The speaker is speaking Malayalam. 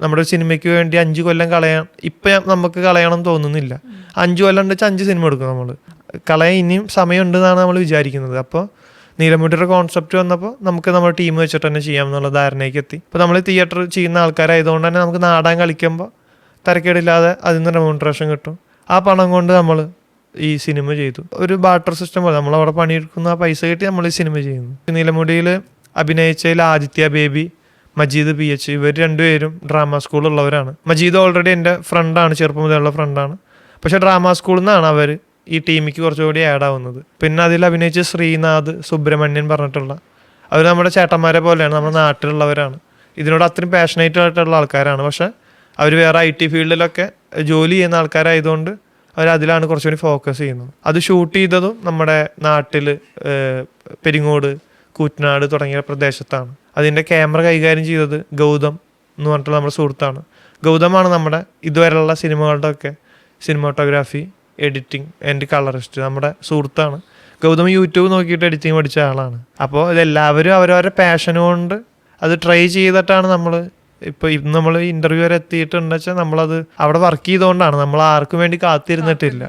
നമ്മുടെ സിനിമയ്ക്ക് വേണ്ടി 5 കൊല്ലം ഇപ്പം നമുക്ക് കളയണം തോന്നുന്നില്ല. 5 കൊല്ലം ഉണ്ടെച്ചാൽ 5 സിനിമ എടുക്കും നമ്മൾ. കളയാൻ ഇനിയും സമയമുണ്ടെന്നാണ് നമ്മൾ വിചാരിക്കുന്നത്. അപ്പോൾ നീലമുടിയുടെ കോൺസെപ്റ്റ് വന്നപ്പോൾ നമുക്ക് നമ്മുടെ ടീം വെച്ചിട്ട് തന്നെ ചെയ്യാം എന്നുള്ള ധാരണയ്ക്ക് എത്തി. ഇപ്പോൾ നമ്മൾ തിയേറ്റർ ചെയ്യുന്ന ആൾക്കാരായതുകൊണ്ട് തന്നെ നമുക്ക് നാടൻ കളിക്കുമ്പോൾ തരക്കേടില്ലാതെ അതിൽ നിന്ന് റെമ്യൂണറേഷൻ കിട്ടും. ആ പണം കൊണ്ട് നമ്മൾ ഈ സിനിമ ചെയ്തു. ഒരു ബാർട്ടർ സിസ്റ്റം പോലെ നമ്മളവിടെ പണിയെടുക്കുന്ന ആ പൈസ കിട്ടി നമ്മൾ ഈ സിനിമ ചെയ്യുന്നു. നീലമുടിയിൽ അഭിനയിച്ചതിൽ ആദിത്യ ബേബി, മജീദ് PH, ഇവർ രണ്ടുപേരും ഡ്രാമ സ്കൂളുള്ളവരാണ്. മജീദ് ഓൾറെഡി എൻ്റെ ഫ്രണ്ടാണ്, ചെറുപ്പം മുതലുള്ള ഫ്രണ്ടാണ്. പക്ഷേ ഡ്രാമ സ്കൂളിൽ നിന്നാണ് അവർ ഈ ടീമിക്ക് കുറച്ചുകൂടി ആഡ് ആവുന്നത്. പിന്നെ അതിൽ അഭിനയിച്ച് ശ്രീനാഥ്, സുബ്രഹ്മണ്യൻ പറഞ്ഞിട്ടുള്ള അവർ നമ്മുടെ ചേട്ടന്മാരെ പോലെയാണ്, നമ്മുടെ നാട്ടിലുള്ളവരാണ്. ഇതിനോട് അത്രയും പാഷനേറ്റ് ആയിട്ടുള്ള ആൾക്കാരാണ്. പക്ഷേ അവർ വേറെ IT ഫീൽഡിലൊക്കെ ജോലി ചെയ്യുന്ന ആൾക്കാരായതുകൊണ്ട് അവരതിലാണ് കുറച്ചുകൂടി ഫോക്കസ് ചെയ്യുന്നത്. അത് ഷൂട്ട് ചെയ്തതും നമ്മുടെ നാട്ടിൽ പെരിങ്ങോട്, കൂറ്റനാട് തുടങ്ങിയ പ്രദേശത്താണ്. അതിൻ്റെ ക്യാമറ കൈകാര്യം ചെയ്തത് ഗൗതം എന്ന് പറഞ്ഞിട്ടുള്ള നമ്മുടെ സുഹൃത്താണ്. ഗൗതമാണ് നമ്മുടെ ഇതുവരെയുള്ള സിനിമകളുടെ ഒക്കെ സിനിമാറ്റോഗ്രാഫി, എഡിറ്റിംഗ് ആൻഡ് കളറിസ്റ്റ് നമ്മുടെ സുഹൃത്താണ്. ഗൗതം യൂട്യൂബ് നോക്കിയിട്ട് എഡിറ്റിംഗ് പഠിച്ച ആളാണ്. അപ്പോൾ ഇതെല്ലാവരും അവരവരുടെ പാഷൻ കൊണ്ട് അത് ട്രൈ ചെയ്തിട്ടാണ് നമ്മൾ ഇപ്പോൾ ഇന്ന് നമ്മൾ ഇൻ്റർവ്യൂ വരെ എത്തിയിട്ടുണ്ടെന്ന് വെച്ചാൽ നമ്മളത് അവിടെ വർക്ക് ചെയ്തുകൊണ്ടാണ്. നമ്മൾ ആർക്കും വേണ്ടി കാത്തിരുന്നിട്ടില്ല.